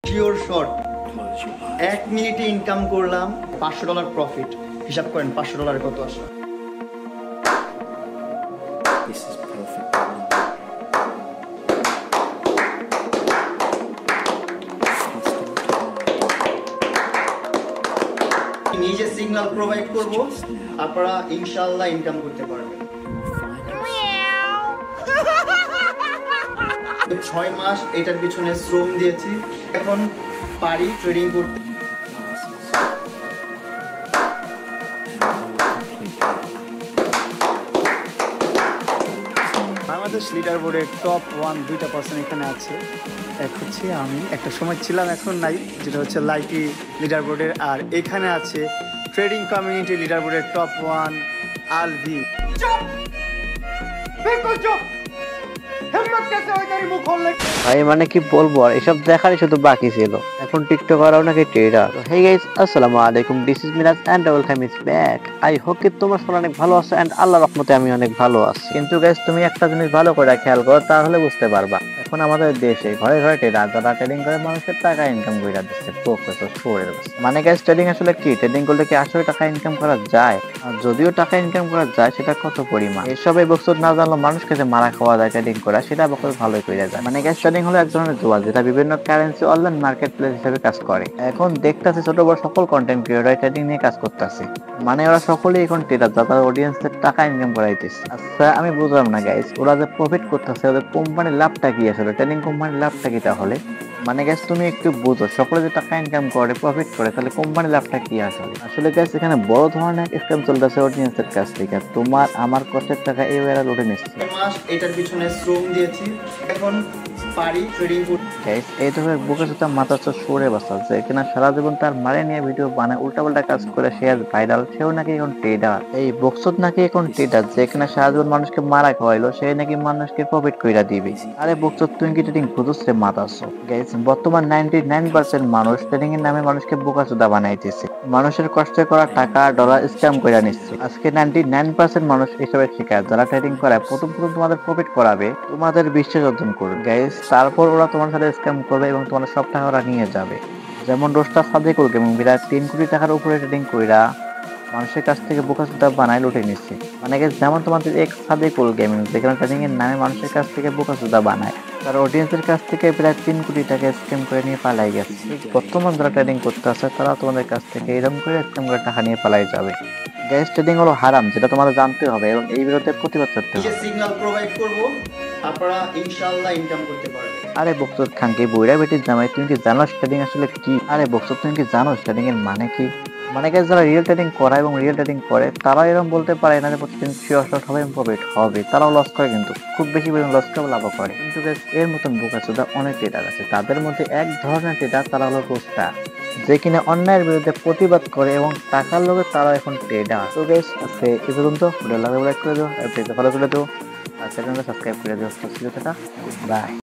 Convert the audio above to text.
Sure shot 1 মিনিটে income করলাম $500 profit. হিসাব করেন $500 কত আসে। নিজে সিগন্যাল প্রোভাইড করব, আপনারা ইনশাআল্লাহ ইনকাম করতে পারবেন। 6 মাস এটার পিছনে শ্রম দিয়েছি, এখন পারি ট্রেডিং করতে। বাংলাদেশ লিডার বোর্ডের টপ 1 2টা পার্সন এখানে আছে। এক হচ্ছে আমি, একটা সময় ছিলাম এখন নাই, যেটা হচ্ছে লাইকি লিডার বোর্ডের। আর এখানে আছে ট্রেডিং কমিউনিটি লিডার বোর্ডের টপ 1 আলভি। ভাই মানে কি বলবো, আর এসব দেখারই শুধু বাকি ছিল। এখন টিকটকারও নাকি ট্রেডার। হে গাইস, আসসালামু আলাইকুম, this is Miraj and welcome is back. I hope কি তোমরা সবাই অনেক ভালো আছো এন্ড আল্লাহর রহমতে আমি অনেক ভালো আছি। কিন্তু গাইস, তুমি একটা জিনিস ভালো করে খেয়াল করো, তাহলে বুঝতে পারবা এখন আমাদের দেশে ঘরে ঘরে ট্রেডার, যারা ট্রেডিং করে মানুষের টাকা ইনকাম করে দিচ্ছে প্রফেসর শোরের। মানে গাইস, ট্রেডিং আসলে কি? ট্রেডিং করলে কি আসলে টাকা ইনকাম করা যায়? আর যদিও টাকা ইনকাম করা যায়, সেটা কত পরিমাণ? এসব এই বস্তু না জানলো মানুষকে যে মারা খাওয়া যায় ট্রেডিং করা, সেটা বছর ভালোই করে যায়। মানে গাইস, ট্রেডিং হলো এক ধরনের জোয়া, যেটা বিভিন্ন কারেন্সি অনলাইন মার্কেট প্লেস হিসেবে কাজ করে। এখন দেখতেছি ছোট বড় সকল কন্টেন্ট ক্রিয়েটর ট্রেডিং নিয়ে কাজ করতেছে। মানে ওরা সকলেই এখন ট্রেডার, যারা অডিয়েন্সের টাকা ইনকাম করাইতেছে। আচ্ছা, আমি বুঝলাম না গাইস, ওরা যে প্রফিট করতেছে, ওদের কোম্পানির লাভটা কি আসলে? ট্রেডিং কোম্পানির লাভটা কি তাহলে? মানে গাইস, তুমি একটু বুঝো, সকলে যে টাকা ইনকাম করে, প্রফিট করে, তাহলে কোম্পানির লাভটা কি আসলে? আসলে গাইস, এখানে বড় ধরনের স্ক্যাম চলতেছে অডিয়েন্সের কাছ থেকে। তোমার আমার কষ্টের টাকা এই ওরা লুটে নিচ্ছে। 6 মাস এটার পিছনে শ্রম দিয়েছি, এখন পারি ট্রেডিং করতে। গাইস, এই ধরনের বুকে সুতা মাথা সরে বসা যে কিনা সারা জীবন তার মারে নিয়ে ভিডিও বানায়, উল্টাপাল্টা কাজ করে সে আজ ভাইরাল, সেও নাকি এখন ট্রেডার। এই বক্সত নাকি এখন ট্রেডার, যে কিনা সারা জীবন মানুষকে মারা খাওয়াইলো, সে নাকি মানুষকে প্রফিট কইরা দিবে। আরে বক্সত, তুই কি ট্রেডিং বুঝছিস রে মাতাছ? গাইস, বর্তমান 99% মানুষ ট্রেডিং এর নামে মানুষকে বোকা সুদা বানাইতেছে, মানুষের কষ্ট করা টাকা ডলার স্ক্যাম কইরা নিচ্ছে। আজকে 99% মানুষ এসবের শিকার। যারা ট্রেডিং করে প্রথম তোমাদের প্রফিট করাবে, তোমাদের বিশ্বাস অর্জন করবে গাইস, তারপর ওরা তোমার সাথে স্ক্যাম করবে এবং তোমার সব টাকা ওরা নিয়ে যাবে। যেমন রোস্টা সাদেকুল গেমিং বিরাট 3 কোটি টাকার উপরে ট্রেডিং কইরা মানুষের কাছ থেকে বোকা সুদা বানায় লুটে নিচ্ছে। মানে গাইস, যেমন তোমাদের এক সাদেকুল গেমিং, যেখানে ট্রেডিং এর নামে মানুষের কাছ থেকে বোকা সুদা বানায়, তার অডিয়েন্সের কাছ থেকে প্রায় 3 কোটি টাকা স্ক্যাম করে নিয়ে পালাই গেছে। বর্তমান যারা ট্রেডিং করতে আছে, তারা তোমাদের কাছ থেকে এরকম করে স্ক্যাম করে টাকা নিয়ে পালাই যাবে। গাইস, ট্রেডিং হলো হারাম, যেটা তোমাদের জানতে হবে এবং এই বিরুদ্ধে প্রতিবাদ করতে হবে। নিজে সিগন্যাল প্রোভাইড করব, আপনারা ইনশাআল্লাহ ইনকাম করতে পারবেন। আরে বক্সর খানকে বইরা বেটির জামাই, তুমি কি জানো ট্রেডিং আসলে কি? আরে বক্সর, তুমি কি জানো ট্রেডিং এর মানে কি? মানে গাইস, যারা রিয়েল ট্রেডিং করে এবং রিয়েল ট্রেডিং করে, তারা এরকম বলতে পারে না যে প্রতিদিন শিওর শট হবে এবং প্রফিট হবে। তারাও লস করে, কিন্তু খুব বেশি পরিমাণ লস করে লাভ করে। কিন্তু গাইস, এর মতন বোকাচোদা অনেক ট্রেডার আছে। তাদের মধ্যে এক ধরনের ট্রেডার, তারা হলো রোস্টার, যে কিনা অন্যায়ের বিরুদ্ধে প্রতিবাদ করে এবং টাকার লোভে তারা এখন ট্রেডার। তো গাইস, আজকে এই পর্যন্ত। ভিডিও লাগলে লাইক করে দিও, ফলো করে দিও, আর চ্যানেলটা সাবস্ক্রাইব করে দিও। বাই।